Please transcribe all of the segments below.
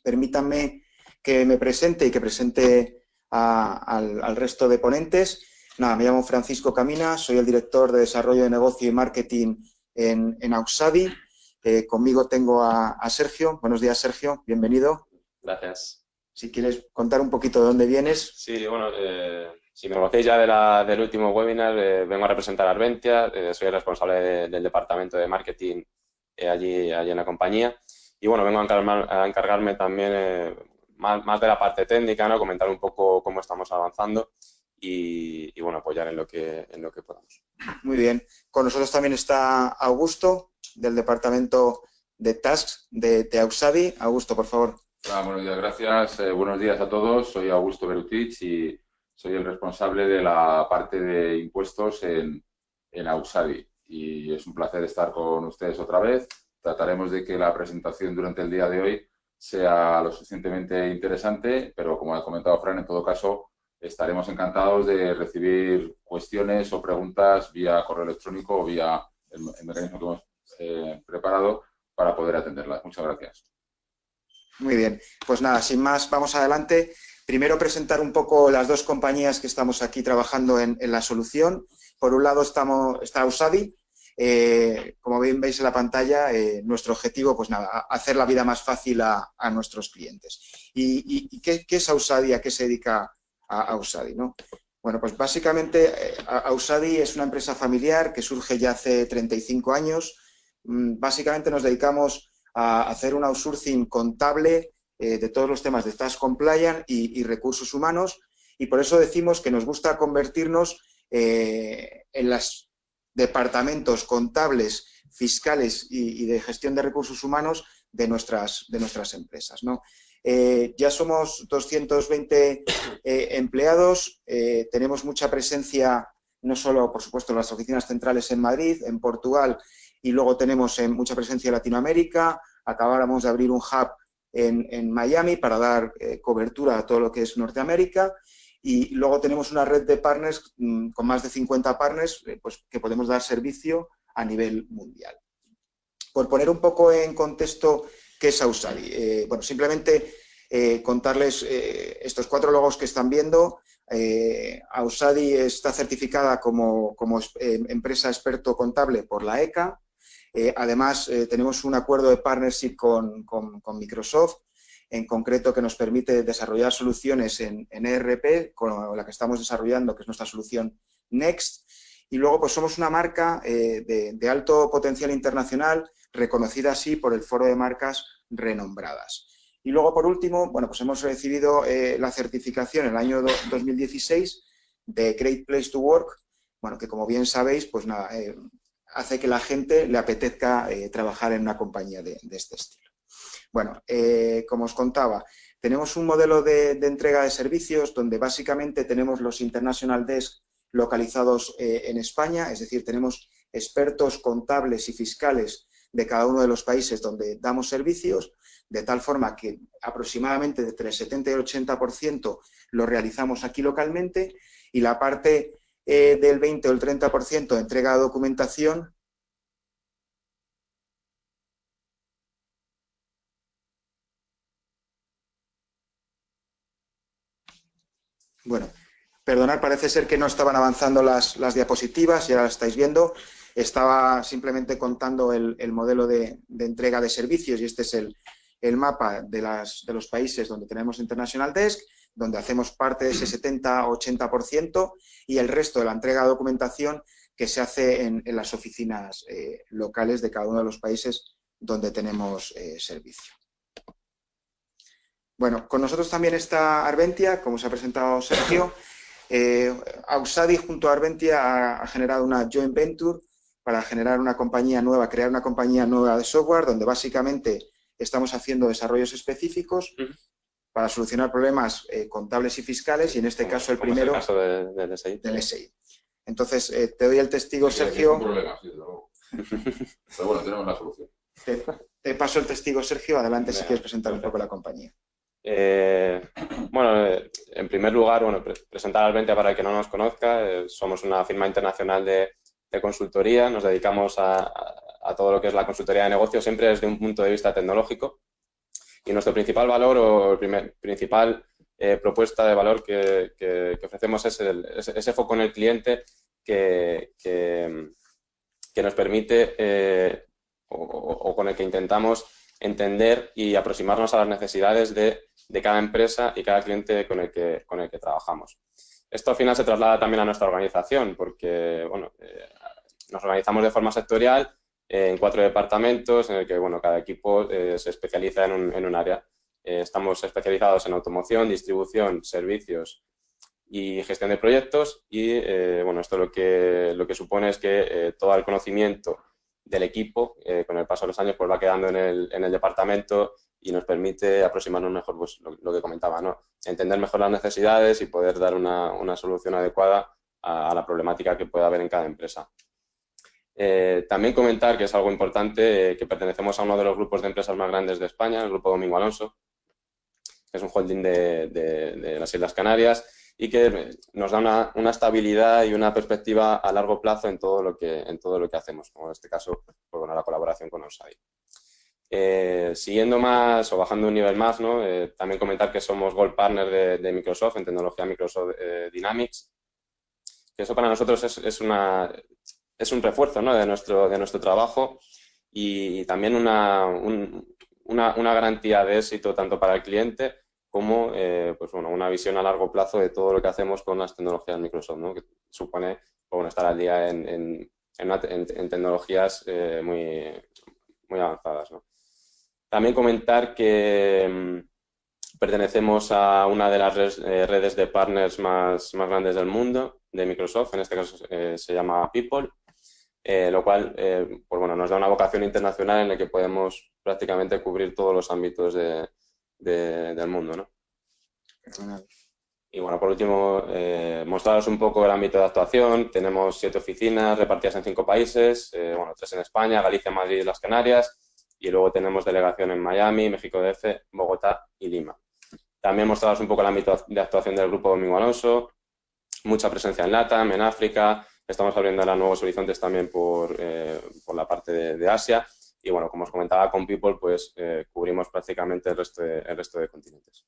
Permítanme que me presente y que presente al resto de ponentes. Nada, me llamo Francisco Camina, soy el director de Desarrollo de Negocio y Marketing en Ausadi. Conmigo tengo a Sergio. Buenos días, Sergio. Bienvenido. Gracias. Si quieres contar un poquito de dónde vienes. Sí, bueno, si me conocéis ya del último webinar, vengo a representar a Arbentia, soy el responsable del departamento de marketing allí en la compañía. Y bueno, vengo a encargarme también más de la parte técnica, ¿no? Comentar un poco cómo estamos avanzando y bueno, apoyar en lo que podamos. Muy bien. Con nosotros también está Augusto, del departamento de Tasks de Ausadi. Augusto, por favor. Hola, buenos días, gracias. Buenos días a todos. Soy Augusto Berutich y soy el responsable de la parte de impuestos en Ausadi. Y es un placer estar con ustedes otra vez. Trataremos de que la presentación durante el día de hoy sea lo suficientemente interesante, pero como ha comentado Fran, en todo caso, estaremos encantados de recibir cuestiones o preguntas vía correo electrónico o vía el mecanismo que hemos preparado para poder atenderlas. Muchas gracias. Muy bien, pues nada, sin más, vamos adelante. Primero presentar un poco las dos compañías que estamos aquí trabajando en la solución. Por un lado está Ausadi. Como bien veis en la pantalla, nuestro objetivo, pues nada, hacer la vida más fácil a nuestros clientes. ¿Y qué es Ausadi? ¿A qué se dedica a Ausadi, ¿no? Bueno, pues básicamente Ausadi es una empresa familiar que surge ya hace 35 años. Básicamente nos dedicamos a hacer un outsourcing contable de todos los temas de Tax Compliance y recursos humanos, y por eso decimos que nos gusta convertirnos en los departamentos contables, fiscales y de gestión de recursos humanos de nuestras empresas, ¿no? Ya somos 220 empleados, tenemos mucha presencia, no solo, por supuesto, en las oficinas centrales en Madrid, en Portugal, y luego tenemos mucha presencia en Latinoamérica. Acabáramos de abrir un hub en Miami para dar cobertura a todo lo que es Norteamérica, y luego tenemos una red de partners con más de 50 partners pues, que podemos dar servicio a nivel mundial. Por poner un poco en contexto qué es Ausadi, bueno, simplemente contarles estos 4 logos que están viendo. Ausadi está certificada como empresa experto contable por la ECA. Además, tenemos un acuerdo de partnership con Microsoft, en concreto que nos permite desarrollar soluciones en ERP, con la que estamos desarrollando, que es nuestra solución Next. Y luego, pues somos una marca de alto potencial internacional, reconocida así por el Foro de Marcas Renombradas. Y luego, por último, bueno, pues hemos recibido la certificación en el año 2016 de Great Place to Work, bueno, que como bien sabéis, pues nada, hace que la gente le apetezca trabajar en una compañía de este estilo. Bueno, como os contaba, tenemos un modelo de entrega de servicios donde básicamente tenemos los International Desk localizados en España, es decir, tenemos expertos contables y fiscales de cada uno de los países donde damos servicios, de tal forma que aproximadamente entre el 70 y el 80% lo realizamos aquí localmente, y la parte del 20 o el 30% de entrega de documentación . Bueno, perdonad, parece ser que no estaban avanzando las diapositivas, ya las estáis viendo. Estaba simplemente contando el modelo de entrega de servicios, y este es el mapa de los países donde tenemos International Desk, donde hacemos parte de ese 70-80%, y el resto de la entrega de documentación que se hace en las oficinas locales de cada uno de los países donde tenemos servicio. Bueno, con nosotros también está Arbentia, como se ha presentado Sergio. Ausadi junto a Arbentia ha generado una joint venture para generar una compañía nueva, crear una compañía nueva de software, donde básicamente estamos haciendo desarrollos específicos para solucionar problemas contables y fiscales, y en este caso el primero es el caso del SI. Del SI. Entonces, te doy el testigo, sí, Sergio. Es un problema, sí, pero bueno, tenemos la solución. Te paso el testigo, Sergio. Adelante, si quieres presentar un poco la compañía. Bueno, en primer lugar, bueno, presentar a Arbentia para el que no nos conozca. Somos una firma internacional de consultoría. Nos dedicamos a todo lo que es la consultoría de negocios, siempre desde un punto de vista tecnológico. Y nuestro principal valor o principal propuesta de valor que ofrecemos es ese foco en el cliente que nos permite o con el que intentamos entender y aproximarnos a las necesidades de cada empresa y cada cliente con el que trabajamos. Esto al final se traslada también a nuestra organización porque bueno, nos organizamos de forma sectorial en 4 departamentos en el que bueno, cada equipo se especializa en un área. Estamos especializados en automoción, distribución, servicios y gestión de proyectos y bueno, esto lo que supone es que todo el conocimiento del equipo con el paso de los años pues va quedando en el departamento y nos permite aproximarnos mejor, pues lo que comentaba, ¿no? Entender mejor las necesidades y poder dar una solución adecuada a la problemática que pueda haber en cada empresa. También comentar, que es algo importante, que pertenecemos a uno de los grupos de empresas más grandes de España, el Grupo Domingo Alonso, que es un holding de las Islas Canarias y que nos da una estabilidad y una perspectiva a largo plazo en todo lo que hacemos, como en este caso pues, bueno, la colaboración con Ausadi. Siguiendo más o bajando un nivel más, ¿no? También comentar que somos Gold Partner de Microsoft en tecnología Microsoft Dynamics, que eso para nosotros es un refuerzo, ¿no? de nuestro trabajo y también una garantía de éxito tanto para el cliente como pues, bueno, una visión a largo plazo de todo lo que hacemos con las tecnologías Microsoft, ¿no? Que supone bueno, estar al día en tecnologías muy avanzadas, ¿no? También comentar que pertenecemos a una de las redes de partners más grandes del mundo de Microsoft, en este caso se llama People, lo cual pues bueno, nos da una vocación internacional en la que podemos prácticamente cubrir todos los ámbitos del mundo, ¿no? Y bueno, por último, mostraros un poco el ámbito de actuación. Tenemos 7 oficinas repartidas en 5 países, bueno, 3 en España, Galicia, Madrid y las Canarias, y luego tenemos delegación en Miami, México DF, Bogotá y Lima. También mostraros un poco el ámbito de actuación del Grupo Domingo Alonso, mucha presencia en LATAM, en África, estamos abriendo ahora nuevos horizontes también por la parte de Asia. Y bueno, como os comentaba, con People pues cubrimos prácticamente el resto de continentes.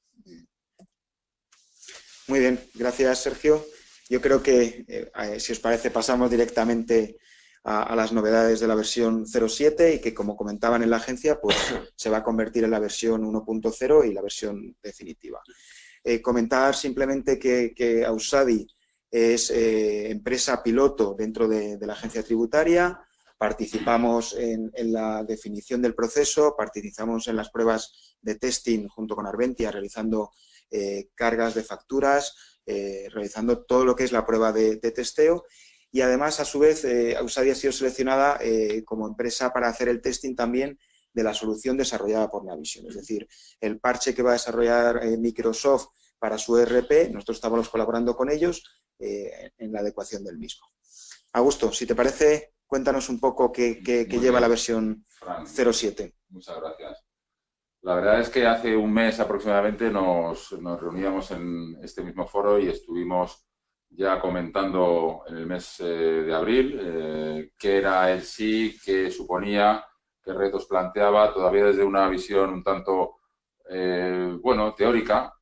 Muy bien, gracias Sergio. Yo creo que, si os parece, pasamos directamente a las novedades de la versión 0.7 y que, como comentaban en la agencia, pues se va a convertir en la versión 1.0 y la versión definitiva. Comentar simplemente que Ausadi es empresa piloto dentro de la agencia tributaria. Participamos en la definición del proceso, participamos en las pruebas de testing junto con Arventia, realizando cargas de facturas, realizando todo lo que es la prueba de testeo y además, a su vez, Ausadi ha sido seleccionada como empresa para hacer el testing también de la solución desarrollada por Navision, es decir, el parche que va a desarrollar Microsoft para su ERP, nosotros estamos colaborando con ellos en la adecuación del mismo. Augusto, si te parece, cuéntanos un poco qué lleva la versión 0.7. Muchas gracias. La verdad es que hace un mes aproximadamente nos reuníamos en este mismo foro y estuvimos ya comentando en el mes de abril qué era el sí, qué suponía, qué retos planteaba, todavía desde una visión un tanto, bueno, teórica,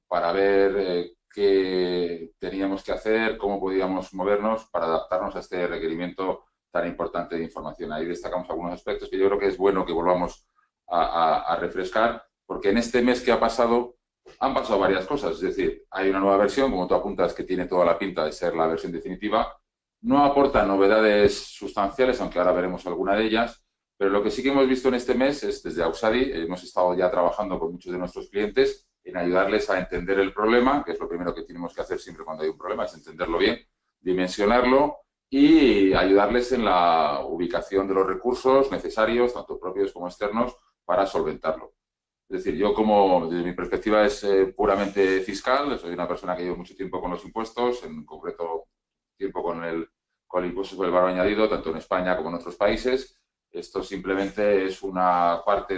para ver qué teníamos que hacer, cómo podíamos movernos para adaptarnos a este requerimiento tan importante de información. Ahí destacamos algunos aspectos que yo creo que es bueno que volvamos a refrescar, porque en este mes que ha pasado han pasado varias cosas. Es decir, hay una nueva versión, como tú apuntas, que tiene toda la pinta de ser la versión definitiva. No aporta novedades sustanciales, aunque ahora veremos alguna de ellas, pero lo que sí que hemos visto en este mes es, desde Ausadi, hemos estado ya trabajando con muchos de nuestros clientes en ayudarles a entender el problema, que es lo primero que tenemos que hacer siempre cuando hay un problema, es entenderlo bien, dimensionarlo y ayudarles en la ubicación de los recursos necesarios, tanto propios como externos, para solventarlo. Es decir, yo como, desde mi perspectiva, es puramente fiscal, soy una persona que llevo mucho tiempo con los impuestos, en concreto tiempo con el impuesto sobre el valor añadido, tanto en España como en otros países. Esto simplemente es una parte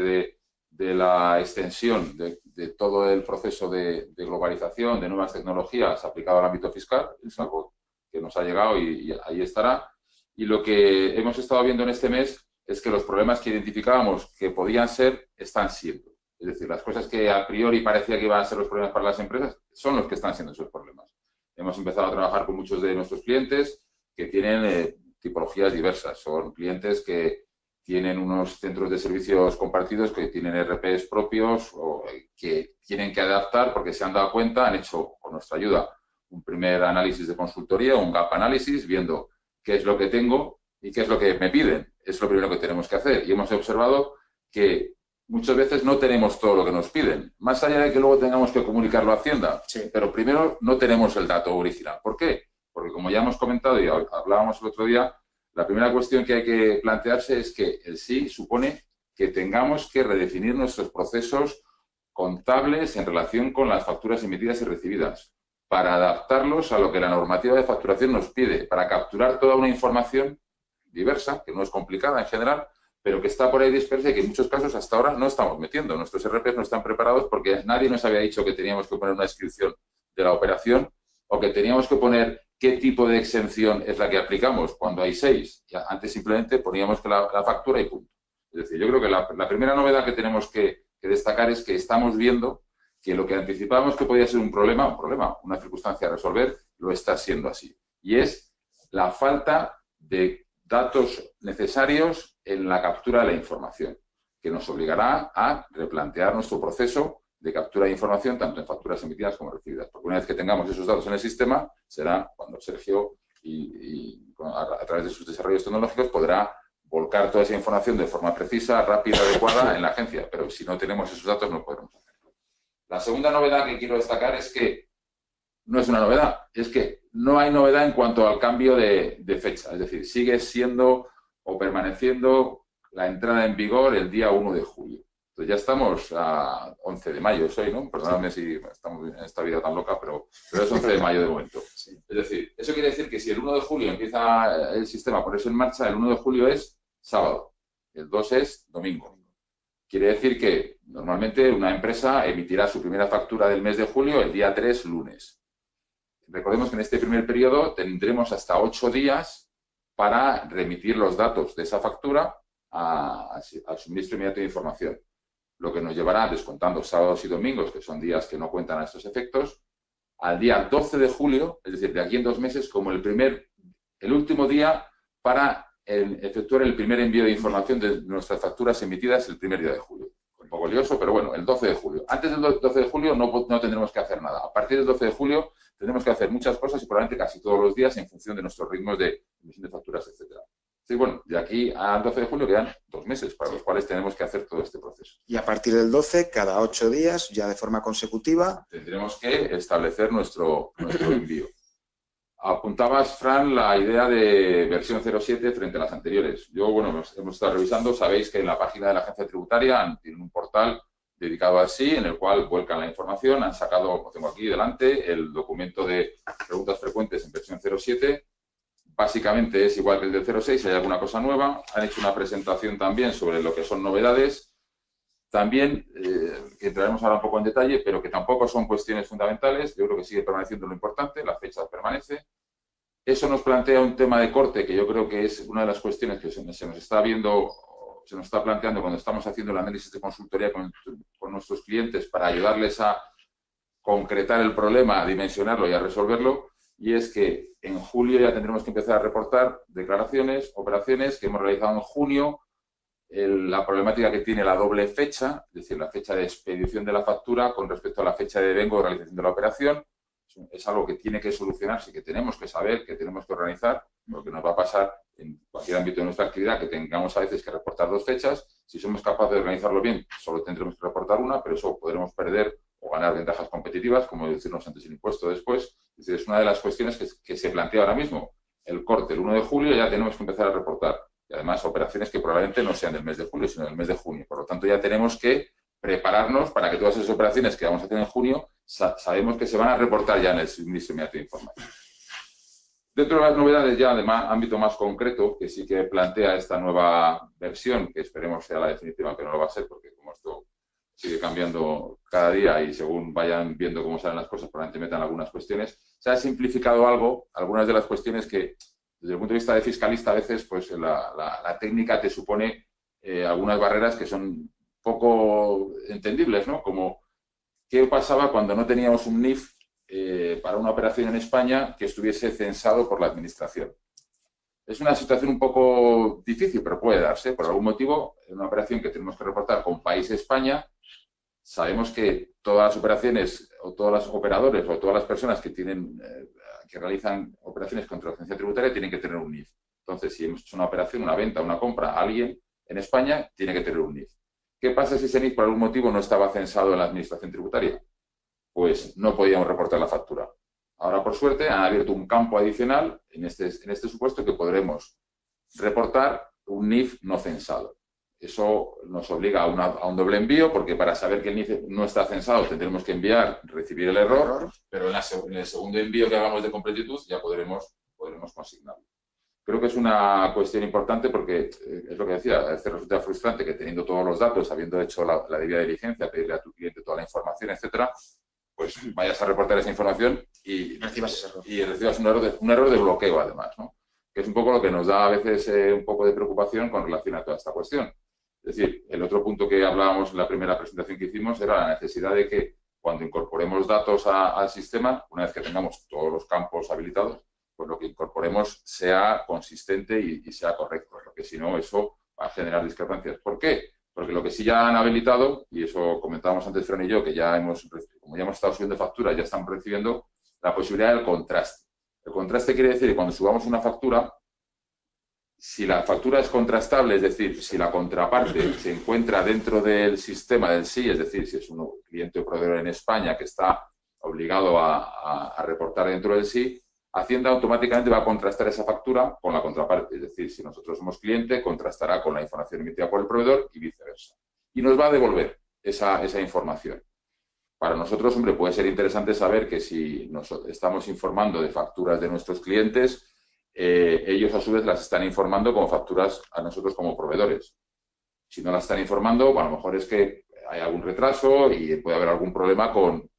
de la extensión de todo el proceso de globalización, de nuevas tecnologías aplicado al ámbito fiscal, es algo que nos ha llegado y ahí estará. Y lo que hemos estado viendo en este mes es que los problemas que identificábamos que podían ser, están siendo. Es decir, las cosas que a priori parecía que iban a ser los problemas para las empresas son los que están siendo esos problemas. Hemos empezado a trabajar con muchos de nuestros clientes que tienen tipologías diversas. Son clientes que tienen unos centros de servicios compartidos que tienen ERPs propios o que tienen que adaptar porque se han dado cuenta, han hecho con nuestra ayuda un primer análisis de consultoría, un gap análisis, viendo qué es lo que tengo y qué es lo que me piden. Es lo primero que tenemos que hacer. Y hemos observado que muchas veces no tenemos todo lo que nos piden. Más allá de que luego tengamos que comunicarlo a Hacienda, Sí. pero primero no tenemos el dato original. ¿Por qué? Porque como ya hemos comentado y hablábamos el otro día, la primera cuestión que hay que plantearse es que el sí supone que tengamos que redefinir nuestros procesos contables en relación con las facturas emitidas y recibidas, para adaptarlos a lo que la normativa de facturación nos pide, para capturar toda una información diversa, que no es complicada en general, pero que está por ahí dispersa y que en muchos casos hasta ahora no estamos metiendo. Nuestros RPs no están preparados porque nadie nos había dicho que teníamos que poner una descripción de la operación o que teníamos que poner qué tipo de exención es la que aplicamos cuando hay 6. Ya, antes simplemente poníamos que la factura y punto. Es decir, yo creo que la primera novedad que tenemos que destacar es que estamos viendo que lo que anticipábamos que podía ser un problema, una circunstancia a resolver, lo está siendo así. Y es la falta de datos necesarios en la captura de la información, que nos obligará a replantear nuestro proceso de captura de información, tanto en facturas emitidas como recibidas. Porque una vez que tengamos esos datos en el sistema, será cuando Sergio, a través de sus desarrollos tecnológicos, podrá volcar toda esa información de forma precisa, rápida, adecuada en la agencia. Pero si no tenemos esos datos, no podremos hacerlo. La segunda novedad que quiero destacar es que no es una novedad, es que no hay novedad en cuanto al cambio de fecha. Es decir, sigue siendo o permaneciendo la entrada en vigor el día 1 de julio. Entonces ya estamos a 11 de mayo, es hoy, ¿no? Perdóname si estamos en esta vida tan loca, pero es 11 de mayo de momento. Sí. Es decir, eso quiere decir que si el 1 de julio empieza el sistema a ponerse en marcha, el 1 de julio es sábado, el 2 es domingo. Quiere decir que normalmente una empresa emitirá su primera factura del mes de julio el día 3, lunes. Recordemos que en este primer periodo tendremos hasta 8 días para remitir los datos de esa factura al suministro inmediato de información, lo que nos llevará, descontando sábados y domingos, que son días que no cuentan a estos efectos, al día 12 de julio, es decir, de aquí en 2 meses, como el último día para efectuar el primer envío de información de nuestras facturas emitidas el primer día de julio. Un poco lioso, pero bueno, el 12 de julio. Antes del 12 de julio no tendremos que hacer nada. A partir del 12 de julio tendremos que hacer muchas cosas y probablemente casi todos los días en función de nuestros ritmos de emisión de facturas, etcétera. Sí, bueno, de aquí al 12 de julio quedan 2 meses para los cuales tenemos que hacer todo este proceso. Y a partir del 12, cada 8 días, ya de forma consecutiva, tendremos que establecer nuestro envío. Apuntabas, Fran, la idea de versión 07 frente a las anteriores. Yo, bueno, hemos estado revisando, sabéis que en la página de la agencia tributaria tienen un portal dedicado a sí, en el cual vuelcan la información, han sacado, lo tengo aquí delante, el documento de preguntas frecuentes en versión 07. Básicamente es igual que el del 06, hay alguna cosa nueva. Han hecho una presentación también sobre lo que son novedades. También, que entraremos ahora un poco en detalle, pero que tampoco son cuestiones fundamentales. Yo creo que sigue permaneciendo lo importante, la fecha permanece. Eso nos plantea un tema de corte, que yo creo que es una de las cuestiones que se nos está planteando cuando estamos haciendo el análisis de consultoría con nuestros clientes para ayudarles a concretar el problema, a dimensionarlo y a resolverlo. Y es que en julio ya tendremos que empezar a reportar declaraciones, operaciones que hemos realizado en junio, la problemática que tiene la doble fecha, es decir, la fecha de expedición de la factura con respecto a la fecha de devengo de realización de la operación. Es algo que tiene que solucionarse, que tenemos que saber, que tenemos que organizar, lo que nos va a pasar en cualquier ámbito de nuestra actividad, que tengamos a veces que reportar 2 fechas. Si somos capaces de organizarlo bien, solo tendremos que reportar una, pero eso podremos perder o ganar ventajas competitivas, como decirnos antes el impuesto después. Es decir, es una de las cuestiones que se plantea ahora mismo. El corte, el 1 de julio, ya tenemos que empezar a reportar. Y además, operaciones que probablemente no sean del mes de julio, sino del mes de junio. Por lo tanto, ya tenemos que prepararnos para que todas esas operaciones que vamos a tener en junio sabemos que se van a reportar ya en el suministro inmediato de información. Dentro de las novedades ya de ámbito más concreto, que sí que plantea esta nueva versión, que esperemos sea la definitiva, que no lo va a ser, porque como esto sigue cambiando cada día y según vayan viendo cómo salen las cosas, probablemente metan algunas cuestiones, se ha simplificado algo, algunas de las cuestiones que desde el punto de vista de fiscalista a veces pues la técnica te supone algunas barreras que son poco entendibles, ¿no? Como qué pasaba cuando no teníamos un NIF para una operación en España que estuviese censado por la Administración. Es una situación un poco difícil, pero puede darse. Por algún motivo, en una operación que tenemos que reportar con país España, sabemos que todas las operaciones o todos los operadores o todas las personas que que realizan operaciones contra la agencia tributaria tienen que tener un NIF. Entonces, si hemos hecho una operación, una venta, una compra a alguien en España, tiene que tener un NIF. ¿Qué pasa si ese NIF por algún motivo no estaba censado en la Administración tributaria? Pues no podíamos reportar la factura. Ahora, por suerte, han abierto un campo adicional en este supuesto que podremos reportar un NIF no censado. Eso nos obliga a un doble envío, porque para saber que el NIF no está censado tendremos que recibir el error, pero en el segundo envío que hagamos de completitud ya podremos consignarlo. Creo que es una cuestión importante porque, es lo que decía, a veces resulta frustrante que teniendo todos los datos, habiendo hecho la debida diligencia, pedirle a tu cliente toda la información, etcétera, pues vayas a reportar esa información y recibas un error de bloqueo, además, ¿no? Que es un poco lo que nos da a veces un poco de preocupación con relación a toda esta cuestión. Es decir, el otro punto que hablábamos en la primera presentación que hicimos era la necesidad de que cuando incorporemos datos al sistema, una vez que tengamos todos los campos habilitados, pues lo que incorporemos sea consistente y sea correcto, porque si no, eso va a generar discrepancias. ¿Por qué? Porque lo que sí ya han habilitado, y eso comentábamos antes Fran y yo, que como ya hemos estado subiendo facturas, ya están recibiendo la posibilidad del contraste. El contraste quiere decir que cuando subamos una factura, si la factura es contrastable, es decir, si la contraparte se encuentra dentro del sistema del SI, es decir, si es un cliente o proveedor en España que está obligado a reportar dentro del SI, Hacienda automáticamente va a contrastar esa factura con la contraparte. Es decir, si nosotros somos cliente, contrastará con la información emitida por el proveedor y viceversa. Y nos va a devolver esa información. Para nosotros, hombre, puede ser interesante saber que si nos estamos informando de facturas de nuestros clientes, ellos a su vez las están informando como facturas a nosotros como proveedores. Si no las están informando, a lo mejor es que hay algún retraso y puede haber algún problema con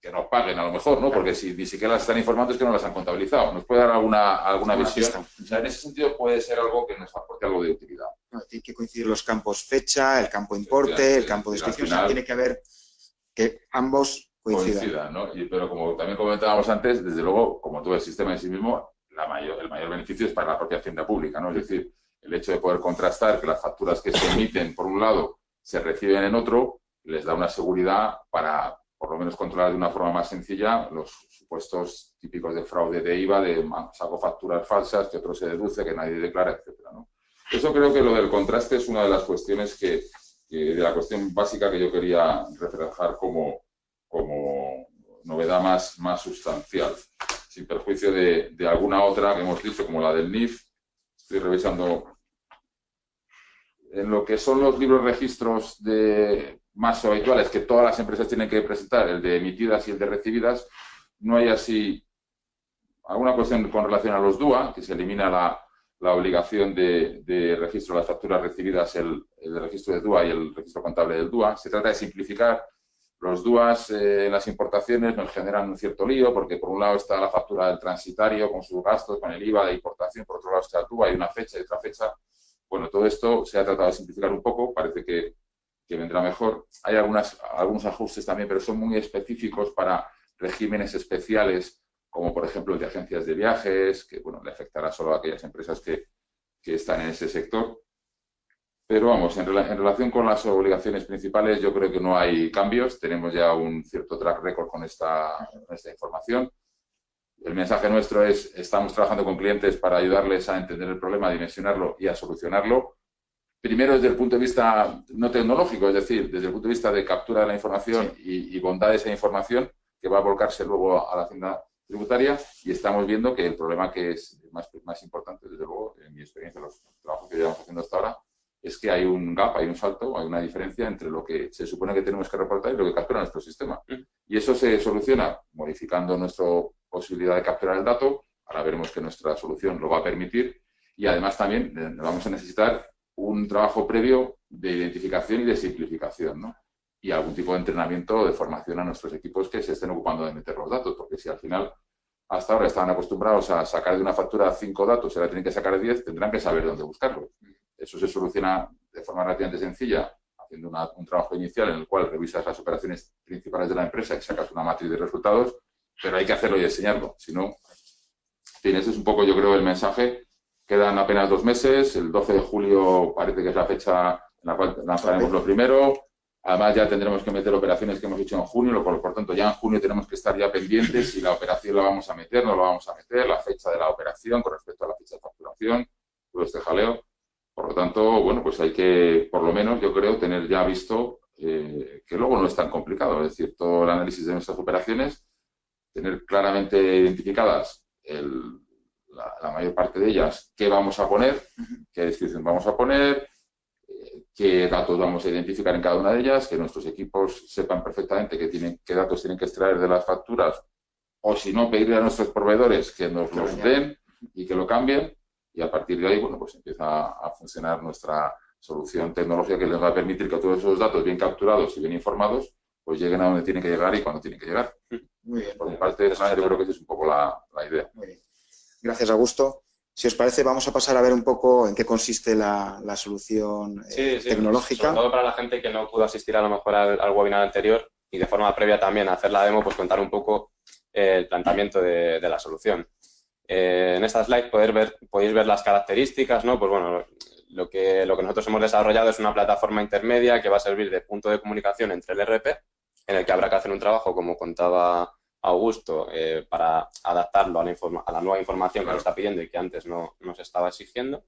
que nos paguen a lo mejor, ¿no? Porque si ni siquiera las están informando es que no las han contabilizado. ¿Nos puede dar alguna visión? O sea, en ese sentido puede ser algo que nos aporte algo de utilidad. No, tiene que coincidir los campos fecha, el campo importe, el campo descripción. O sea, tiene que haber que ambos coincidan, ¿no? Pero como también comentábamos antes, desde luego, como todo el sistema en sí mismo, el mayor beneficio es para la propia Hacienda Pública, ¿no? Es decir, el hecho de poder contrastar que las facturas que se emiten por un lado se reciben en otro, les da una seguridad para por lo menos controlar de una forma más sencilla los supuestos típicos de fraude de IVA, de saco facturas falsas, que otro se deduce, que nadie declara, etcétera, ¿no? Eso creo que lo del contraste es una de las cuestiones de la cuestión básica que yo quería reflejar como novedad más sustancial, sin perjuicio de alguna otra que hemos dicho, como la del NIF. Estoy revisando en lo que son los libros registros más habituales que todas las empresas tienen que presentar, el de emitidas y el de recibidas. No hay así alguna cuestión con relación a los DUA, que se elimina la obligación de registro de las facturas recibidas, el registro de DUA y el registro contable del DUA. Se trata de simplificar. Los DUAs en las importaciones nos generan un cierto lío, porque por un lado está la factura del transitario con sus gastos, con el IVA de importación, por otro lado está el DUA, hay una fecha y otra fecha. Bueno, todo esto se ha tratado de simplificar un poco, parece que vendrá mejor. Hay algunos ajustes también, pero son muy específicos para regímenes especiales, como por ejemplo el de agencias de viajes, que bueno, le afectará solo a aquellas empresas que están en ese sector. Pero vamos, en relación con las obligaciones principales, yo creo que no hay cambios. Tenemos ya un cierto track record con esta información. El mensaje nuestro es: estamos trabajando con clientes para ayudarles a entender el problema, a dimensionarlo y a solucionarlo. Primero, desde el punto de vista no tecnológico, es decir, desde el punto de vista de captura de la información y bondad de esa información, que va a volcarse luego a la Hacienda Tributaria, y estamos viendo que el problema que es más importante, desde luego, en mi experiencia, los trabajos que llevamos haciendo hasta ahora, es que hay un gap, hay un salto, hay una diferencia entre lo que se supone que tenemos que reportar y lo que captura nuestro sistema. Y eso se soluciona modificando nuestra posibilidad de capturar el dato. Ahora veremos que nuestra solución lo va a permitir, y además también vamos a necesitar un trabajo previo de identificación y de simplificación, ¿no? Y algún tipo de entrenamiento o de formación a nuestros equipos que se estén ocupando de meter los datos, porque si al final hasta ahora estaban acostumbrados a sacar de una factura 5 datos y ahora tienen que sacar 10, tendrán que saber dónde buscarlos. Eso se soluciona de forma relativamente sencilla haciendo un trabajo inicial en el cual revisas las operaciones principales de la empresa y sacas una matriz de resultados, pero hay que hacerlo y enseñarlo. Si no, ese es un poco, yo creo, el mensaje. Quedan apenas 2 meses, el 12 de julio parece que es la fecha en la cual lanzaremos lo primero. Además, ya tendremos que meter operaciones que hemos hecho en junio, por tanto, ya en junio tenemos que estar ya pendientes si la operación la vamos a meter, no la vamos a meter, la fecha de la operación con respecto a la fecha de facturación, todo este jaleo. Por lo tanto, bueno, pues hay que, por lo menos, yo creo, tener ya visto que luego no es tan complicado. Es decir, todo el análisis de nuestras operaciones, tener claramente identificadas la mayor parte de ellas, qué vamos a poner, qué descripción vamos a poner, qué datos vamos a identificar en cada una de ellas, que nuestros equipos sepan perfectamente qué datos tienen que extraer de las facturas, o si no, pedirle a nuestros proveedores que nos los den y que lo cambien, y a partir de ahí, bueno, pues empieza a funcionar nuestra solución tecnológica que les va a permitir que todos esos datos bien capturados y bien informados, pues lleguen a donde tienen que llegar y cuando tienen que llegar. Muy bien. Por mi parte, yo creo que esa es un poco la idea. Muy bien. Gracias, Augusto. Si os parece, vamos a pasar a ver un poco en qué consiste la solución tecnológica. Sobre todo para la gente que no pudo asistir a lo mejor al webinar anterior y de forma previa también a hacer la demo, pues contar un poco el planteamiento de la solución. En esta slide podéis ver las características, ¿no? Pues bueno, lo que nosotros hemos desarrollado es una plataforma intermedia que va a servir de punto de comunicación entre el ERP, en el que habrá que hacer un trabajo, como contaba Augusto, para adaptarlo a la nueva información que nos está pidiendo y que antes no se estaba exigiendo.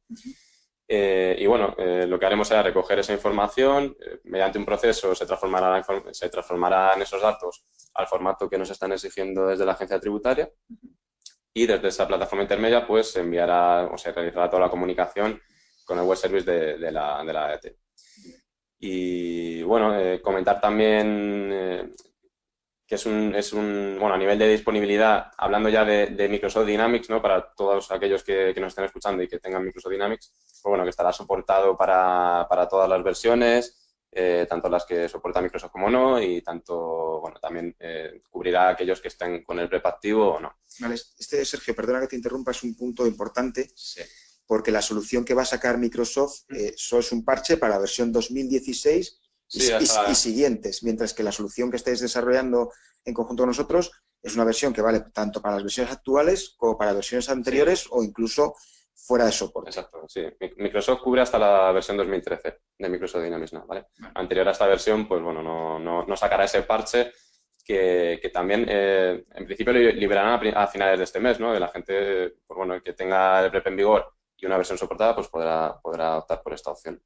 Y bueno, lo que haremos será recoger esa información, mediante un proceso se transformarán esos datos al formato que nos están exigiendo desde la agencia tributaria, y desde esa plataforma intermedia pues se enviará o se realizará toda la comunicación con el web service de la ADT. Y bueno, comentar también que bueno, a nivel de disponibilidad, hablando ya de Microsoft Dynamics, ¿no? Para todos aquellos que nos estén escuchando y que tengan Microsoft Dynamics, pues bueno, que estará soportado para todas las versiones, tanto las que soporta Microsoft como no, y tanto, bueno, también cubrirá a aquellos que estén con el PREP activo o no. Vale, Sergio, perdona que te interrumpa, es un punto importante, sí, porque la solución que va a sacar Microsoft solo es un parche para la versión 2016 y siguientes, mientras que la solución que estáis desarrollando en conjunto con nosotros es una versión que vale tanto para las versiones actuales como para versiones anteriores o incluso fuera de soporte. Exacto, sí. Microsoft cubre hasta la versión 2013 de Microsoft Dynamics Now, ¿vale? Anterior a esta versión, pues bueno, no sacará ese parche que también, en principio, liberarán a finales de este mes, ¿no? Que la gente, pues bueno, que tenga el PREP en vigor y una versión soportada, pues podrá optar por esta opción,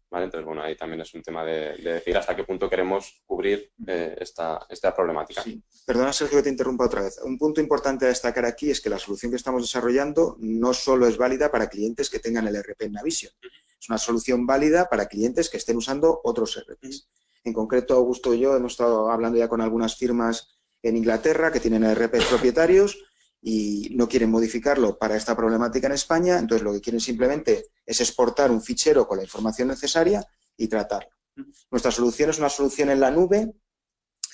¿vale? Entonces, bueno, ahí también es un tema de decir hasta qué punto queremos cubrir esta problemática. Sí. Perdona, Sergio, que te interrumpa otra vez. Un punto importante a destacar aquí es que la solución que estamos desarrollando no solo es válida para clientes que tengan el ERP en Navision. Es una solución válida para clientes que estén usando otros ERPs. En concreto, Augusto y yo hemos estado hablando ya con algunas firmas en Inglaterra que tienen ERPs propietarios y no quieren modificarlo para esta problemática en España, entonces lo que quieren simplemente es exportar un fichero con la información necesaria y tratarlo. Nuestra solución es una solución en la nube,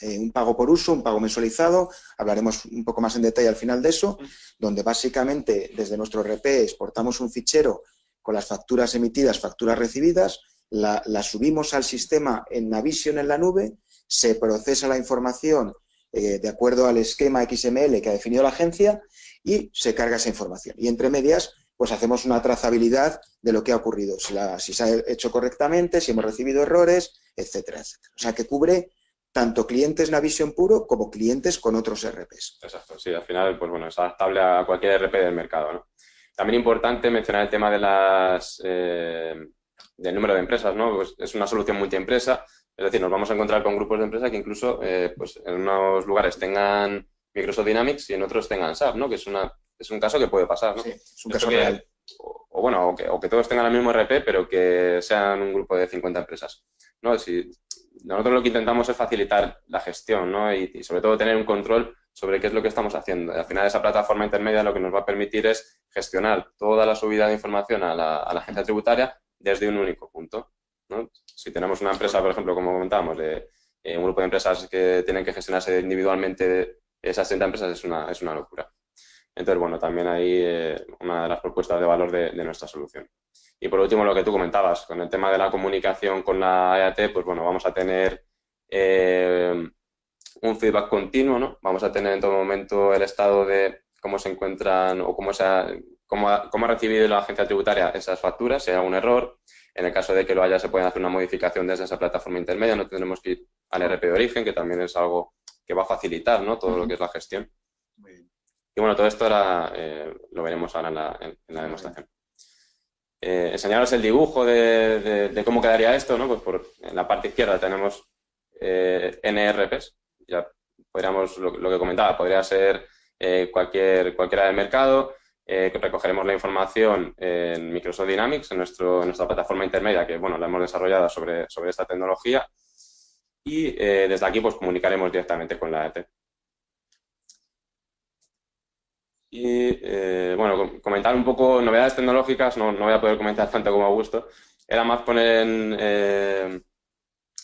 un pago por uso, un pago mensualizado, hablaremos un poco más en detalle al final de eso, donde básicamente desde nuestro ERP exportamos un fichero con las facturas emitidas, facturas recibidas, la subimos al sistema en Navision en la nube, se procesa la información de acuerdo al esquema XML que ha definido la agencia y se carga esa información. Y entre medias, pues hacemos una trazabilidad de lo que ha ocurrido, si se ha hecho correctamente, si hemos recibido errores, etcétera, etcétera. O sea, que cubre tanto clientes Navision puro como clientes con otros ERPs. Exacto, sí, al final, pues bueno, es adaptable a cualquier ERP del mercado, ¿no? También importante mencionar el tema de del número de empresas, ¿no? Pues es una solución multiempresa. Es decir, nos vamos a encontrar con grupos de empresas que incluso pues en unos lugares tengan Microsoft Dynamics y en otros tengan SAP, ¿no? Que es un caso que puede pasar, ¿no? Sí, es un caso real. O que todos tengan el mismo ERP, pero que sean un grupo de 50 empresas, ¿no? Nosotros lo que intentamos es facilitar la gestión, ¿no? Y sobre todo tener un control sobre qué es lo que estamos haciendo. Y al final esa plataforma intermedia lo que nos va a permitir es gestionar toda la subida de información a la agencia tributaria desde un único punto, ¿no? Si tenemos una empresa, por ejemplo, como comentábamos, de un grupo de empresas que tienen que gestionarse individualmente, esas 30 empresas es una locura. Entonces, bueno, también ahí una de las propuestas de valor de nuestra solución. Y por último, lo que tú comentabas, con el tema de la comunicación con la EAT, pues bueno, vamos a tener un feedback continuo, ¿no? Vamos a tener en todo momento el estado de cómo se encuentran o cómo ha recibido la agencia tributaria esas facturas, si hay algún error. En el caso de que lo haya, se puede hacer una modificación desde esa plataforma intermedia, no tendremos que ir al RP de origen, que también es algo que va a facilitar, ¿no? Todo lo que es la gestión. Muy bien. Y bueno, todo esto ahora lo veremos ahora en la demostración. Enseñaros el dibujo de cómo quedaría esto, ¿no? Pues en la parte izquierda tenemos NRPs. Ya podríamos, lo que comentaba, podría ser cualquiera del mercado, que recogeremos la información en Microsoft Dynamics, en nuestra plataforma intermedia, que bueno, la hemos desarrollado sobre esta tecnología, y desde aquí pues comunicaremos directamente con la EAT. Y bueno, comentar un poco novedades tecnológicas, no voy a poder comentar tanto como Augusto, era más poner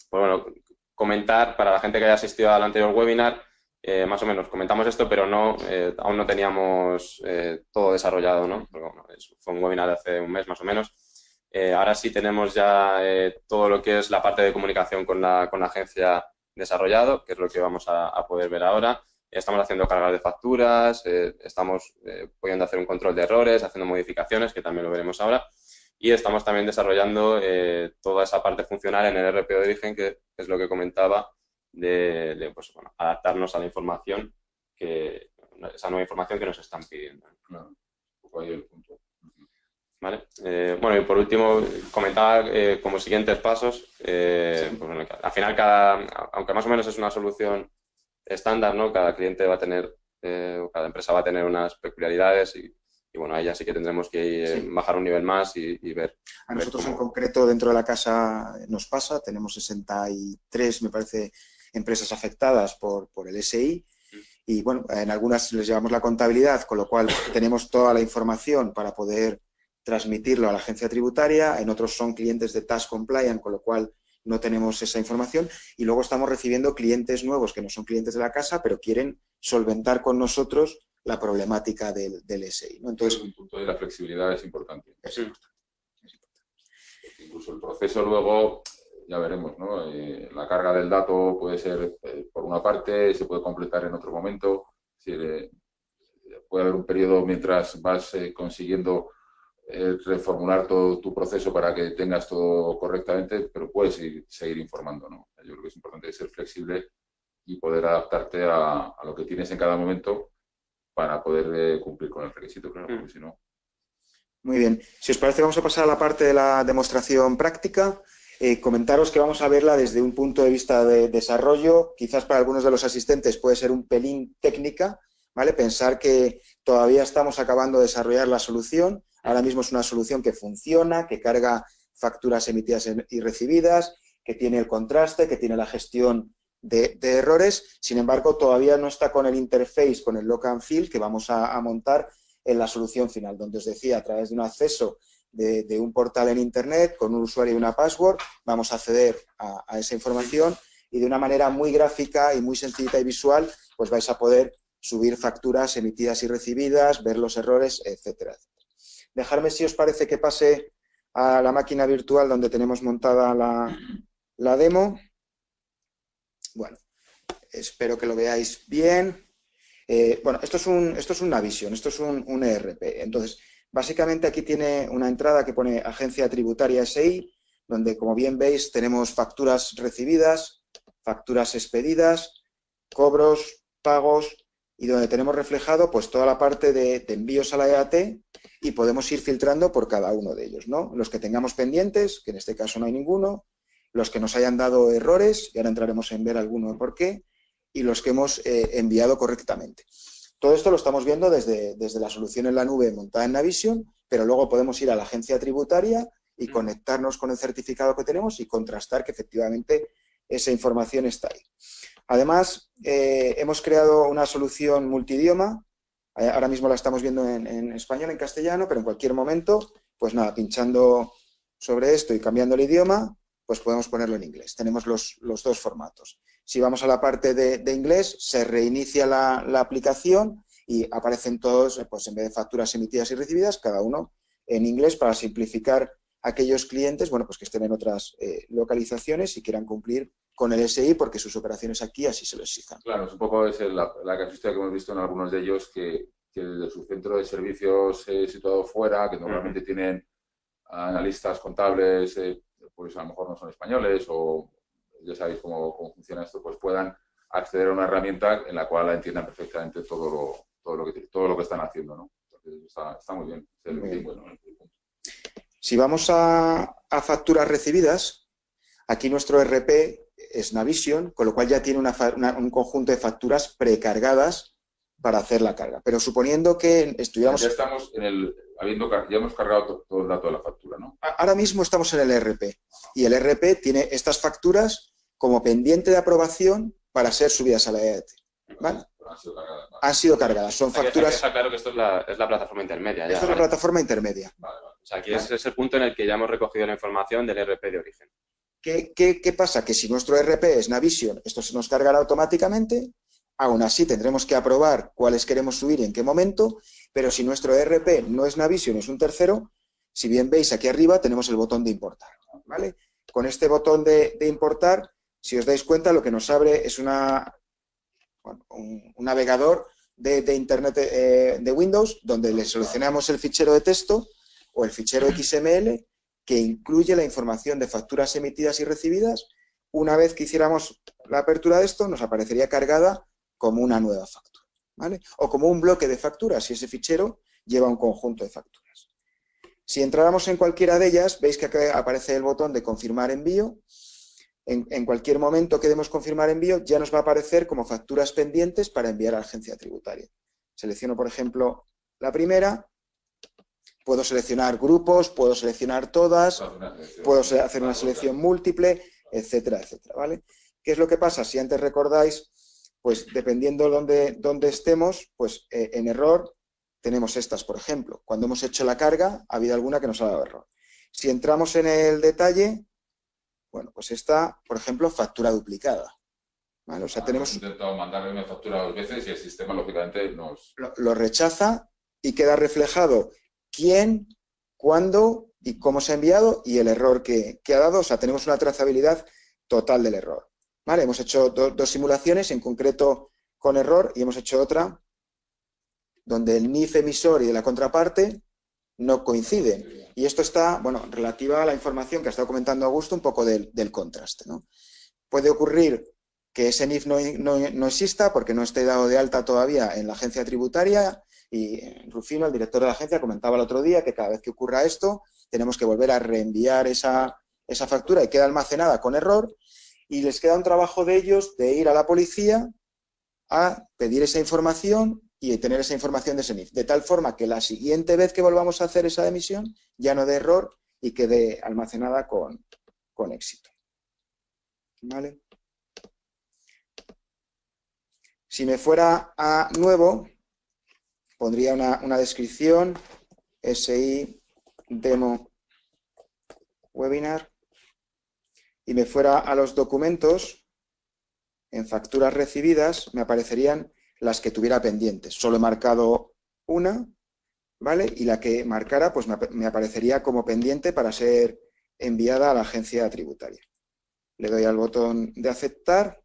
pues bueno, comentar para la gente que haya asistido al anterior webinar, más o menos comentamos esto, pero aún no teníamos todo desarrollado, ¿no? Porque, bueno, fue un webinar de hace un mes más o menos. Ahora sí tenemos ya todo lo que es la parte de comunicación con la agencia desarrollado, que es lo que vamos a poder ver ahora. Estamos haciendo cargas de facturas, estamos pudiendo hacer un control de errores, haciendo modificaciones, que también lo veremos ahora. Y estamos también desarrollando toda esa parte funcional en el RP de origen, que es lo que comentaba, pues, bueno, adaptarnos a la información, esa nueva información que nos están pidiendo. Claro, un poco ahí el punto. ¿Vale? Bueno, y por último, comentaba como siguientes pasos, pues, bueno, al final aunque más o menos es una solución estándar, ¿no? Cada cliente va a tener, cada empresa va a tener unas peculiaridades y bueno, ahí ya sí que tendremos que bajar un nivel más y ver. A nosotros en concreto dentro de la casa nos pasa, tenemos 63, me parece, empresas afectadas por el SI y bueno, en algunas les llevamos la contabilidad, con lo cual tenemos toda la información para poder transmitirlo a la agencia tributaria, en otros son clientes de Tax Compliant, con lo cual no tenemos esa información y luego estamos recibiendo clientes nuevos que no son clientes de la casa, pero quieren solventar con nosotros la problemática del SI, ¿no? Entonces, el punto de la flexibilidad es importante. Es importante. Incluso el proceso luego, ya veremos, ¿no? La carga del dato puede ser por una parte, se puede completar en otro momento, puede haber un periodo mientras vas consiguiendo reformular todo tu proceso para que tengas todo correctamente, pero puedes seguir informando, ¿no? Yo creo que es importante ser flexible y poder adaptarte a lo que tienes en cada momento para poder cumplir con el requisito, claro, porque si no... Muy bien. Si os parece, vamos a pasar a la parte de la demostración práctica. Comentaros que vamos a verla desde un punto de vista de desarrollo. Quizás para algunos de los asistentes puede ser un pelín técnica, ¿vale? Pensar que todavía estamos acabando de desarrollar la solución. Ahora mismo es una solución que funciona, que carga facturas emitidas y recibidas, que tiene el contraste, que tiene la gestión de errores. Sin embargo, todavía no está con el interface, con el look and feel que vamos a montar en la solución final, donde os decía, a través de un acceso de un portal en Internet, con un usuario y una password, vamos a acceder a esa información y de una manera muy gráfica y muy sencillita y visual, pues vais a poder subir facturas emitidas y recibidas, ver los errores, etcétera, etcétera. Dejadme, si os parece, que pase a la máquina virtual donde tenemos montada la demo. Bueno, espero que lo veáis bien. Bueno, esto es una Navision, esto es un ERP. Entonces, básicamente aquí tiene una entrada que pone Agencia Tributaria SI, donde, como bien veis, tenemos facturas recibidas, facturas expedidas, cobros, pagos, y donde tenemos reflejado pues toda la parte de envíos a la EAT y podemos ir filtrando por cada uno de ellos, ¿no? Los que tengamos pendientes, que en este caso no hay ninguno, los que nos hayan dado errores, y ahora entraremos en ver alguno de por qué, y los que hemos enviado correctamente. Todo esto lo estamos viendo desde la solución en la nube montada en Navision, pero luego podemos ir a la agencia tributaria y conectarnos con el certificado que tenemos y contrastar que efectivamente esa información está ahí. Además, hemos creado una solución multidioma. Ahora mismo la estamos viendo en español, en castellano, pero en cualquier momento, pues nada, pinchando sobre esto y cambiando el idioma, pues podemos ponerlo en inglés. Tenemos los dos formatos. Si vamos a la parte de inglés, se reinicia la aplicación y aparecen todos, pues en vez de facturas emitidas y recibidas, cada uno en inglés para simplificar aquellos clientes, bueno, pues que estén en otras localizaciones y quieran cumplir con el SI porque sus operaciones aquí así se lo exijan. Claro, es un poco la casuística que hemos visto en algunos de ellos que desde su centro de servicios situado fuera, que normalmente tienen analistas contables, pues a lo mejor no son españoles o ya sabéis cómo funciona esto, pues puedan acceder a una herramienta en la cual entiendan perfectamente todo lo que están haciendo, ¿no? Entonces está muy bien. Bueno. Si vamos a facturas recibidas, aquí nuestro ERP es Navision, con lo cual ya tiene un conjunto de facturas precargadas para hacer la carga. Pero suponiendo que estuviéramos... Ya estamos ya hemos cargado todo el dato de la factura, ¿no? Ahora mismo estamos en el ERP y el ERP tiene estas facturas como pendiente de aprobación para ser subidas a la EAT. ¿Vale? Han sido cargadas. Vale. Han sido cargadas. Son facturas... Está claro que esto es la plataforma intermedia. Esto es la plataforma intermedia. Vale. O sea, aquí es el punto en el que ya hemos recogido la información del ERP de origen. ¿Qué pasa? Que si nuestro ERP es Navision, esto se nos cargará automáticamente. Aún así tendremos que aprobar cuáles queremos subir y en qué momento, pero si nuestro ERP no es Navision, es un tercero, si bien veis aquí arriba tenemos el botón de importar, ¿vale? Con este botón de importar, si os dais cuenta, lo que nos abre es un navegador de Internet de Windows, donde le seleccionamos el fichero de texto o el fichero XML que incluye la información de facturas emitidas y recibidas. Una vez que hiciéramos la apertura de esto, nos aparecería cargada como una nueva factura, ¿vale? O como un bloque de facturas, si ese fichero lleva un conjunto de facturas. Si entráramos en cualquiera de ellas, veis que acá aparece el botón de confirmar envío. En cualquier momento que demos confirmar envío, ya nos va a aparecer como facturas pendientes para enviar a la agencia tributaria. Selecciono, por ejemplo, la primera. Puedo seleccionar grupos, puedo seleccionar todas, puedo hacer una selección múltiple, etcétera, etcétera, ¿vale? ¿Qué es lo que pasa? Si antes recordáis, pues dependiendo dónde estemos, pues en error tenemos estas, por ejemplo. Cuando hemos hecho la carga, ha habido alguna que nos ha dado error. Si entramos en el detalle, bueno, pues esta, por ejemplo, factura duplicada, ¿vale? O sea, tenemos... Hemos intentado mandarle una factura 2 veces y el sistema, lógicamente, nos... Lo rechaza y queda reflejado quién, cuándo y cómo se ha enviado y el error que ha dado. O sea, tenemos una trazabilidad total del error. ¿Vale? Hemos hecho dos simulaciones, en concreto con error, y hemos hecho otra donde el NIF emisor y de la contraparte no coinciden. Y esto está, bueno, relativa a la información que ha estado comentando Augusto, un poco del contraste, ¿no? Puede ocurrir que ese NIF no exista porque no esté dado de alta todavía en la agencia tributaria. Y Rufino, el director de la agencia, comentaba el otro día que cada vez que ocurra esto, tenemos que volver a reenviar esa factura y queda almacenada con error, y les queda un trabajo de ellos de ir a la policía a pedir esa información y tener esa información de ese NIF, de tal forma que la siguiente vez que volvamos a hacer esa emisión ya no dé error y quede almacenada con éxito. ¿Vale? Si me fuera a nuevo, pondría una descripción, SI demo webinar, y me fuera a los documentos, en facturas recibidas me aparecerían las que tuviera pendientes. Solo he marcado una, ¿vale? Y la que marcara, pues me aparecería como pendiente para ser enviada a la agencia tributaria. Le doy al botón de aceptar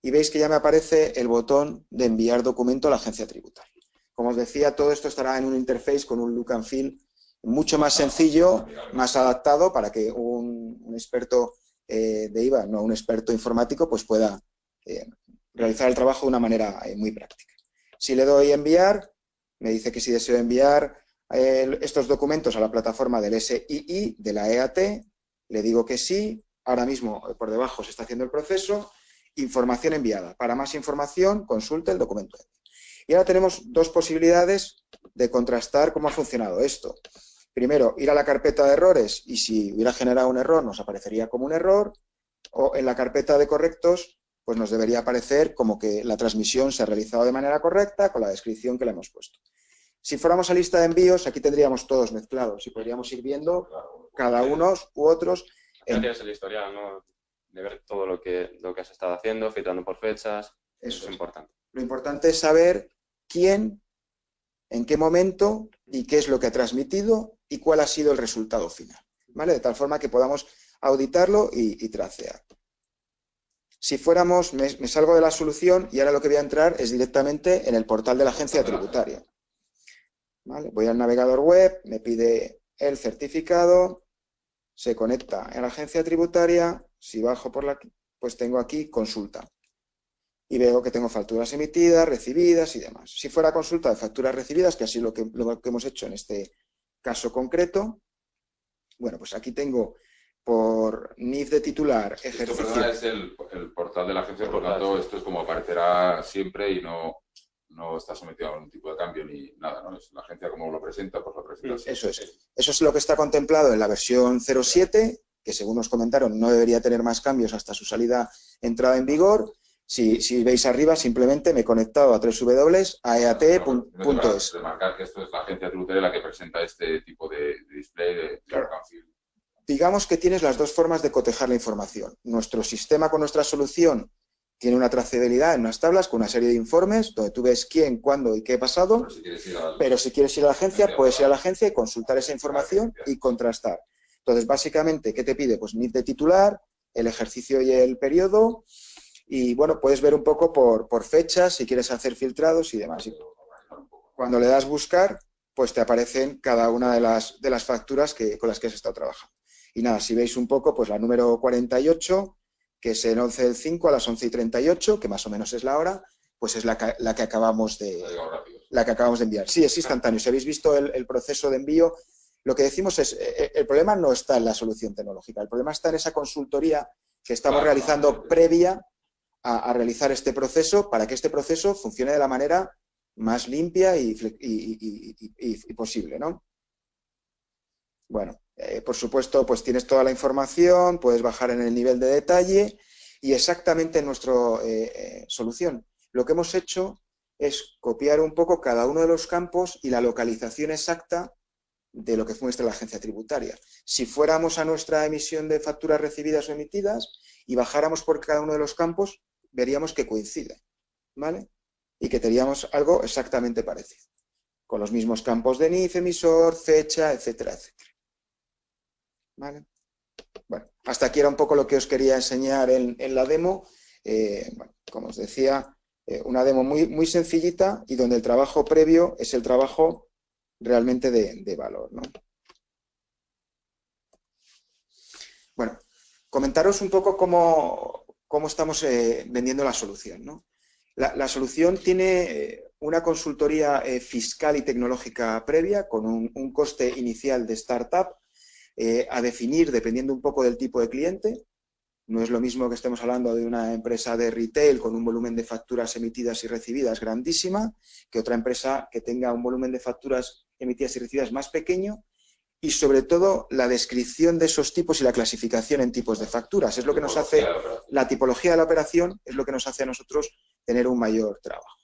y veis que ya me aparece el botón de enviar documento a la agencia tributaria. Como os decía, todo esto estará en un interface con un look and feel mucho más sencillo, más adaptado para que un experto de IVA, no un experto informático, pues pueda realizar el trabajo de una manera muy práctica. Si le doy enviar, me dice que si deseo enviar estos documentos a la plataforma del SII, de la EAT, le digo que sí. Ahora mismo por debajo se está haciendo el proceso. Información enviada. Para más información, consulte el documento. Y ahora tenemos dos posibilidades de contrastar cómo ha funcionado esto. Primero, ir a la carpeta de errores y si hubiera generado un error nos aparecería como un error, o en la carpeta de correctos pues nos debería aparecer como que la transmisión se ha realizado de manera correcta con la descripción que le hemos puesto. Si fuéramos a lista de envíos, aquí tendríamos todos mezclados y podríamos ir viendo cada uno u otros. Ya tienes el historial, ¿no? De ver todo lo que has estado haciendo, filtrando por fechas. Eso es importante. Lo importante es saber quién, en qué momento y qué es lo que ha transmitido y cuál ha sido el resultado final. ¿vale? De tal forma que podamos auditarlo y tracear. Si fuéramos, me salgo de la solución y ahora lo que voy a entrar es directamente en el portal de la agencia tributaria. ¿Vale? Voy al navegador web, me pide el certificado, se conecta a la agencia tributaria, si bajo por la, pues tengo aquí consulta. Y veo que tengo facturas emitidas, recibidas y demás. Si fuera consulta de facturas recibidas, que así es lo que hemos hecho en este caso concreto, bueno, pues aquí tengo por NIF de titular, ejercicio... Esto, perdona, es el portal de la agencia, por lo tanto, esto es como aparecerá siempre y no está sometido a ningún tipo de cambio ni nada, ¿no? Es la agencia como lo presenta, pues lo presenta así. Eso es. Eso es lo que está contemplado en la versión 07, que según nos comentaron no debería tener más cambios hasta su entrada en vigor. Si veis arriba, simplemente me he conectado a www.aeat.es. Remarcar que esto es la agencia tributaria la que presenta este tipo de display de claro. Digamos que tienes las dos formas de cotejar la información. Nuestro sistema con nuestra solución tiene una trazabilidad en unas tablas con una serie de informes donde tú ves quién, cuándo y qué ha pasado. Pero si quieres ir a la agencia, puedes ir a la agencia y consultar esa información y contrastar. Entonces, básicamente, ¿qué te pide? Pues NIF de titular, el ejercicio y el periodo. Y bueno, puedes ver un poco por fechas, si quieres hacer filtrados y demás. Y cuando le das buscar, pues te aparecen cada una de las facturas con las que has estado trabajando. Y nada, si veis un poco, pues la número 48, que es el 11 del 5 a las 11:38, que más o menos es la hora, pues es la que acabamos de enviar. Sí, es instantáneo. Si habéis visto el proceso de envío, lo que decimos es, el problema no está en la solución tecnológica, el problema está en esa consultoría que estamos realizando previa a realizar este proceso para que este proceso funcione de la manera más limpia y posible, ¿no? Bueno, por supuesto, pues tienes toda la información, puedes bajar en el nivel de detalle y exactamente en nuestra solución. Lo que hemos hecho es copiar un poco cada uno de los campos y la localización exacta de lo que muestra la agencia tributaria. Si fuéramos a nuestra emisión de facturas recibidas o emitidas y bajáramos por cada uno de los campos, veríamos que coincide, ¿vale? Y que teníamos algo exactamente parecido, con los mismos campos de NIF, emisor, fecha, etcétera, etcétera. ¿Vale? Bueno, hasta aquí era un poco lo que os quería enseñar en la demo. Bueno, como os decía, una demo muy sencillita y donde el trabajo previo es el trabajo realmente de valor, ¿no? Bueno, comentaros un poco cómo estamos vendiendo la solución, ¿no? La solución tiene una consultoría fiscal y tecnológica previa con un coste inicial de startup a definir dependiendo un poco del tipo de cliente. No es lo mismo que estemos hablando de una empresa de retail con un volumen de facturas emitidas y recibidas grandísima que otra empresa que tenga un volumen de facturas emitidas y recibidas más pequeño. Y sobre todo la descripción de esos tipos y la clasificación en tipos de facturas. Es lo que nos hace, la tipología de la operación es lo que nos hace a nosotros tener un mayor trabajo.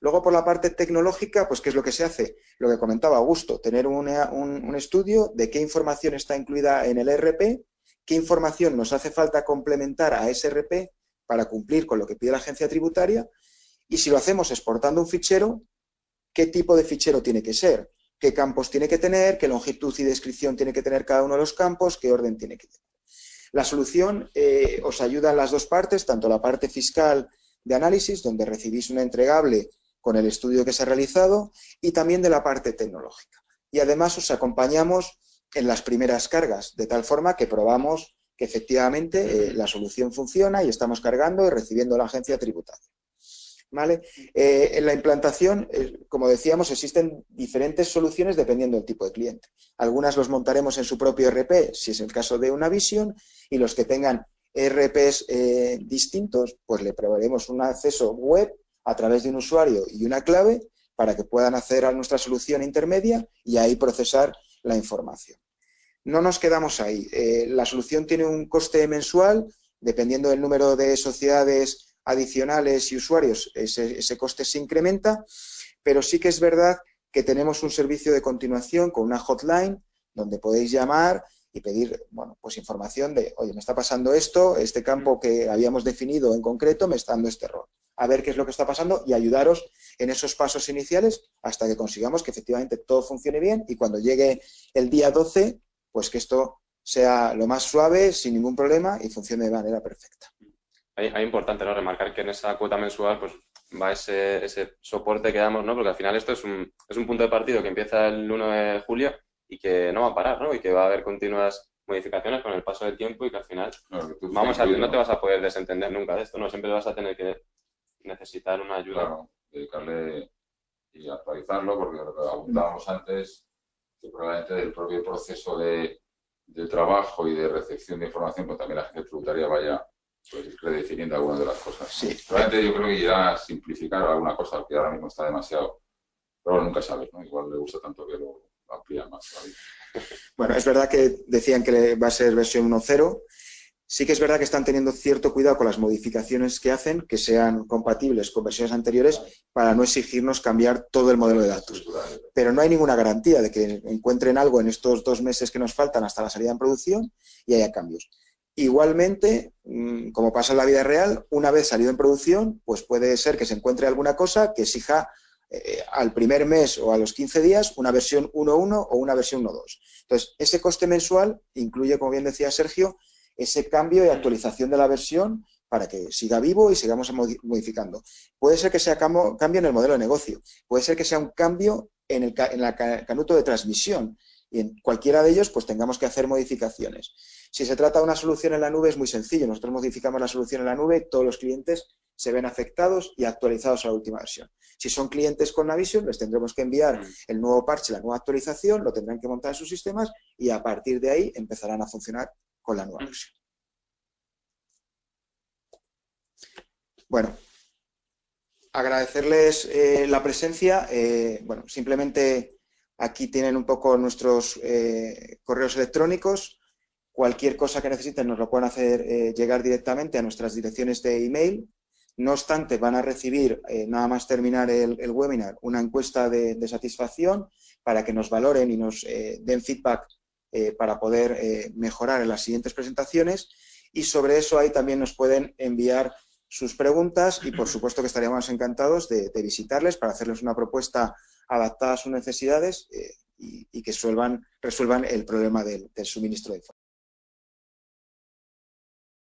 Luego por la parte tecnológica, pues ¿qué es lo que se hace? Lo que comentaba Augusto, tener un estudio de qué información está incluida en el ERP, qué información nos hace falta complementar a ese ERP para cumplir con lo que pide la agencia tributaria y si lo hacemos exportando un fichero, ¿qué tipo de fichero tiene que ser? ¿Qué campos tiene que tener? ¿Qué longitud y descripción tiene que tener cada uno de los campos? ¿Qué orden tiene que tener? La solución os ayuda en las dos partes, tanto la parte fiscal de análisis, donde recibís un entregable con el estudio que se ha realizado, y también de la parte tecnológica. Y además os acompañamos en las primeras cargas, de tal forma que probamos que efectivamente la solución funciona y estamos cargando y recibiendo la agencia tributaria. ¿Vale? En la implantación, como decíamos, existen diferentes soluciones dependiendo del tipo de cliente. Algunas los montaremos en su propio ERP, si es el caso de una Vision, y los que tengan ERPs distintos, pues le proveeremos un acceso web a través de un usuario y una clave para que puedan acceder a nuestra solución intermedia y ahí procesar la información. No nos quedamos ahí. La solución tiene un coste mensual, dependiendo del número de sociedades adicionales y usuarios, ese coste se incrementa, pero sí que es verdad que tenemos un servicio de continuación con una hotline donde podéis llamar y pedir, bueno, pues información de, oye, me está pasando esto, este campo que habíamos definido en concreto me está dando este error. A ver qué es lo que está pasando y ayudaros en esos pasos iniciales hasta que consigamos que efectivamente todo funcione bien y cuando llegue el día 12, pues que esto sea lo más suave, sin ningún problema y funcione de manera perfecta. Es importante, ¿no?, remarcar que en esa cuota mensual pues va ese soporte que damos, ¿no? Porque al final esto es un punto de partido que empieza el 1 de julio y que no va a parar, ¿no? Y que va a haber continuas modificaciones con el paso del tiempo y que al final no te vas a poder desentender nunca de esto, ¿no? Siempre vas a tener que necesitar una ayuda. Claro, dedicarle y actualizarlo, porque lo que apuntábamos antes, que probablemente del propio proceso del trabajo y de recepción de información, pues también la gente tributaria vaya pues redefiniendo algunas de las cosas. Sí. Probablemente yo creo que irá a simplificar alguna cosa que ahora mismo está demasiado, pero nunca sabes, ¿no? Igual le gusta tanto que lo amplía más todavía. Bueno, es verdad que decían que va a ser versión 1.0. Sí que es verdad que están teniendo cierto cuidado con las modificaciones que hacen, que sean compatibles con versiones anteriores, para no exigirnos cambiar todo el modelo de datos. Pero no hay ninguna garantía de que encuentren algo en estos 2 meses que nos faltan hasta la salida en producción y haya cambios. Igualmente, como pasa en la vida real, una vez salido en producción, pues puede ser que se encuentre alguna cosa que exija al primer mes o a los 15 días una versión 1.1 o una versión 1.2. Entonces, ese coste mensual incluye, como bien decía Sergio, ese cambio y actualización de la versión para que siga vivo y sigamos modificando. Puede ser que sea cambio en el modelo de negocio, puede ser que sea un cambio en el canuto de transmisión y en cualquiera de ellos pues tengamos que hacer modificaciones. Si se trata de una solución en la nube es muy sencillo, nosotros modificamos la solución en la nube, todos los clientes se ven afectados y actualizados a la última versión. Si son clientes con Navision, les tendremos que enviar el nuevo parche, la nueva actualización, lo tendrán que montar en sus sistemas y a partir de ahí empezarán a funcionar con la nueva versión. Bueno, agradecerles la presencia. Bueno, simplemente aquí tienen un poco nuestros correos electrónicos. Cualquier cosa que necesiten nos lo pueden hacer llegar directamente a nuestras direcciones de email. No obstante, van a recibir, nada más terminar el webinar, una encuesta de satisfacción para que nos valoren y nos den feedback para poder mejorar en las siguientes presentaciones. Y sobre eso ahí también nos pueden enviar sus preguntas y por supuesto que estaríamos encantados de visitarles para hacerles una propuesta adaptada a sus necesidades y que resuelvan el problema del suministro de información.